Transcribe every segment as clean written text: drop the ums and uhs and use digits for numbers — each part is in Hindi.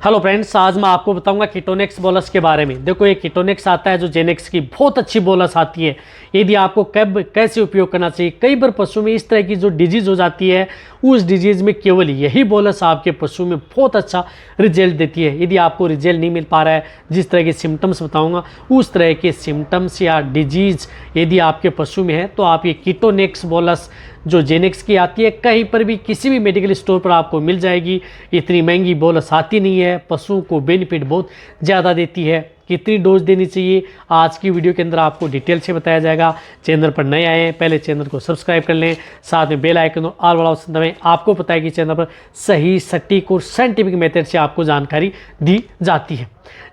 हेलो फ्रेंड्स, आज मैं आपको बताऊंगा कीटोनेक्स बोलस के बारे में। देखो, ये कीटोनेक्स आता है जो जेनेक्स की बहुत अच्छी बोलस आती है। यदि आपको कब कैसे उपयोग करना चाहिए, कई बार पशु में इस तरह की जो डिजीज़ हो जाती है, उस डिजीज़ में केवल यही बोलस आपके पशु में बहुत अच्छा रिजल्ट देती है। यदि आपको रिजल्ट नहीं मिल पा रहा है, जिस तरह के सिम्टम्स बताऊँगा उस तरह के सिम्टम्स या डिजीज़ यदि आपके पशु में है, तो आप ये कीटोनेक्स बोलस जो जेनेक्स की आती है, कहीं पर भी किसी भी मेडिकल स्टोर पर आपको मिल जाएगी। इतनी महंगी बोलस आती नहीं है, पशुओं को बेनिफिट बहुत ज़्यादा देती है। कितनी डोज देनी चाहिए, आज की वीडियो के अंदर आपको डिटेल से बताया जाएगा। चैनल पर नए आए हैं, पहले चैनल को सब्सक्राइब कर लें, साथ में बेल आइकन और ऑल वाला ऑप्शन दबाएं। आपको पता है कि चैनल पर सही, सटीक और साइंटिफिक मेथड से आपको जानकारी दी जाती है।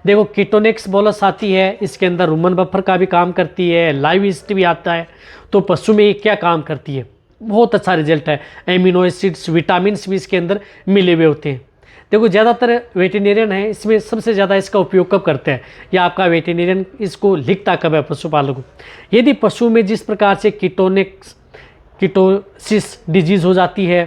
देखो, कीटोनेक्स बोलस आती है, इसके अंदर रूमन बफर का भी काम करती है, लाइव ईस्ट भी आता है। तो पशु में ये क्या काम करती है, बहुत अच्छा रिजल्ट है। एमिनो एसिड्स, विटामिन्स भी इसके अंदर मिले हुए होते हैं। देखो, ज़्यादातर वेटेरियन है, इसमें सबसे ज़्यादा इसका उपयोग कब करते हैं, या आपका वेटेरियन इसको लिखता कब है पशुपालक को। यदि पशु में जिस प्रकार से कीटोसिस डिजीज़ हो जाती है,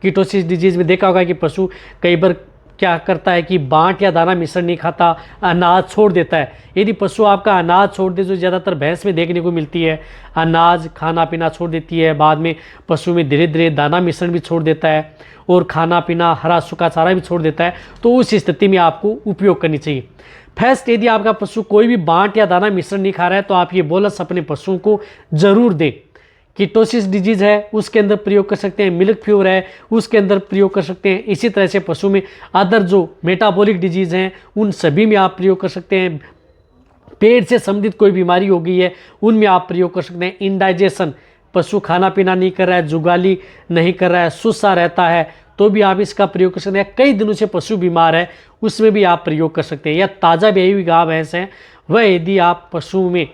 कीटोसिस डिजीज़ में देखा होगा कि पशु कई बार क्या करता है कि बांट या दाना मिश्रण नहीं खाता, अनाज छोड़ देता है। यदि पशु आपका अनाज छोड़ दे, जो ज़्यादातर भैंस में देखने को मिलती है, अनाज खाना पीना छोड़ देती है, बाद में पशु में धीरे धीरे दाना मिश्रण भी छोड़ देता है और खाना पीना हरा सूखा चारा भी छोड़ देता है, तो उस स्थिति में आपको उपयोग करनी चाहिए। फर्स्ट, यदि आपका पशु कोई भी बांट या दाना मिश्रण नहीं खा रहा है, तो आप ये बोलस अपने पशुओं को ज़रूर दें। कीटोसिस डिजीज़ है, उसके अंदर प्रयोग कर सकते हैं। मिल्क फीवर है, उसके अंदर प्रयोग कर सकते हैं। इसी तरह से पशु में अदर जो मेटाबॉलिक डिजीज़ हैं, उन सभी में आप प्रयोग कर सकते हैं। पेट से संबंधित कोई बीमारी हो गई है, उनमें आप प्रयोग कर सकते हैं। इंडाइजेशन, पशु खाना पीना नहीं कर रहा है, जुगाली नहीं कर रहा है, सुस्ता रहता है, तो भी आप इसका प्रयोग कर सकते हैं। कई दिनों से पशु बीमार है, उसमें भी आप प्रयोग कर सकते हैं। या ताज़ा ब्याई हुई गाय भैंस है, वह यदि आप पशु में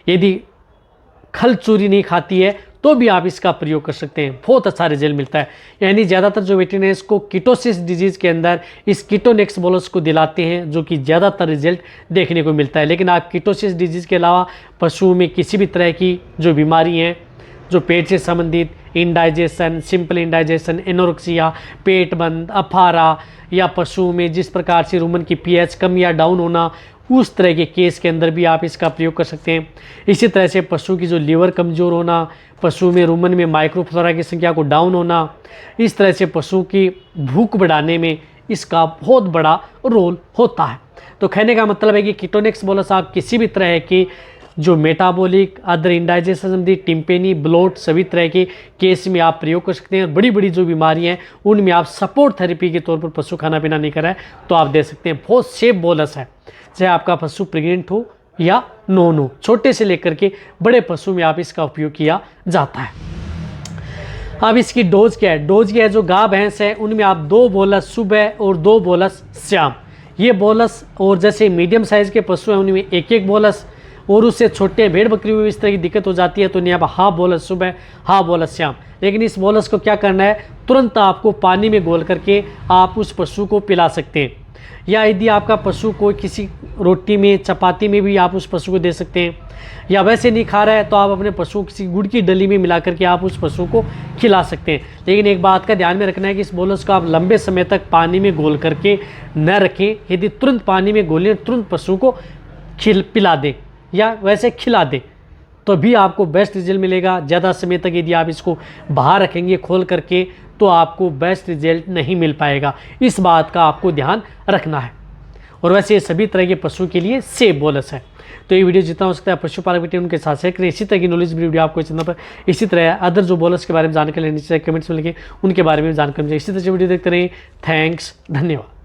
यदि खल चूरी नहीं खाती है, तो भी आप इसका प्रयोग कर सकते हैं। बहुत अच्छा रिजल्ट मिलता है। यानी ज़्यादातर जो वेटेरियंस को कीटोसिस डिजीज़ के अंदर इस कीटोनेक्स बोलस को दिलाते हैं, जो कि ज़्यादातर रिजल्ट देखने को मिलता है। लेकिन आप कीटोसिस डिजीज़ के अलावा पशुओं में किसी भी तरह की जो बीमारी हैं, जो पेट से संबंधित, इंडाइजेशन, सिंपल इंडाइजेशन, एनोरेक्सिया, पेट बंद, अफारा, या पशुओं में जिस प्रकार से रूमन की पीएच कम या डाउन होना, उस तरह के केस के अंदर भी आप इसका प्रयोग कर सकते हैं। इसी तरह से पशु की जो लीवर कमज़ोर होना, पशु में रूमन में माइक्रोफ्लोरा की संख्या को डाउन होना, इस तरह से पशु की भूख बढ़ाने में इसका बहुत बड़ा रोल होता है। तो कहने का मतलब है कि कीटोनेक्स बोलस आप किसी भी तरह की जो मेटाबॉलिक, अदर इंडाइजेशन संबंधी, टिम्पेनी, ब्लोट, सभी तरह के केस में आप प्रयोग कर सकते हैं। बड़ी बड़ी जो बीमारियां हैं, उनमें आप सपोर्ट थेरेपी के तौर पर पशु खाना पीना नहीं कर रहा है, तो आप दे सकते हैं। बहुत सेफ बोलस है, चाहे आपका पशु प्रेग्नेंट हो या नॉन हो, छोटे से लेकर के बड़े पशु में आप इसका उपयोग किया जाता है। अब इसकी डोज क्या है, डोज क्या है, जो गाय भैंस है उनमें आप 2 बोलस सुबह और 2 बोलस शाम, ये बोलस। और जैसे मीडियम साइज़ के पशु हैं, उनमें 1-1 बोलस, और उससे छोटे भेड़ बकरी में इस तरह की दिक्कत हो जाती है, तो नहीं आप हाफ बोलस सुबह, हाफ बोलस शाम। लेकिन इस बोलस को क्या करना है, तुरंत आपको पानी में घोल करके आप उस पशु को पिला सकते हैं। या यदि आपका पशु को किसी रोटी में, चपाती में भी आप उस पशु को दे सकते हैं। या वैसे नहीं खा रहा है, तो आप अपने पशु को किसी गुड़ की डली में मिला करके आप उस पशु को खिला सकते हैं। लेकिन एक बात का ध्यान में रखना है कि इस बोलस को आप लंबे समय तक पानी में घोल करके न रखें। यदि तुरंत पानी में घोलें, तुरंत पशु को पिला दें या वैसे खिला दें, तो भी आपको बेस्ट रिजल्ट मिलेगा। ज़्यादा समय तक यदि आप इसको बाहर रखेंगे खोल करके, तो आपको बेस्ट रिजल्ट नहीं मिल पाएगा। इस बात का आपको ध्यान रखना है। और वैसे ये सभी तरह के पशु के लिए सेफ बोलस है। तो ये वीडियो जितना हो सकता है पशुपालक वेटेरियन उनके साथ शेयर करें। इसी तरह की नॉलेज वीडियो आपको चैनल पर इसी तरह अदर जो बोलस के बारे में जानकारी लेनी चाहिए, कमेंट्स में लिखें, उनके बारे में जानकारी मिले। इसी तरह से वीडियो देखते रहें। थैंक्स, धन्यवाद।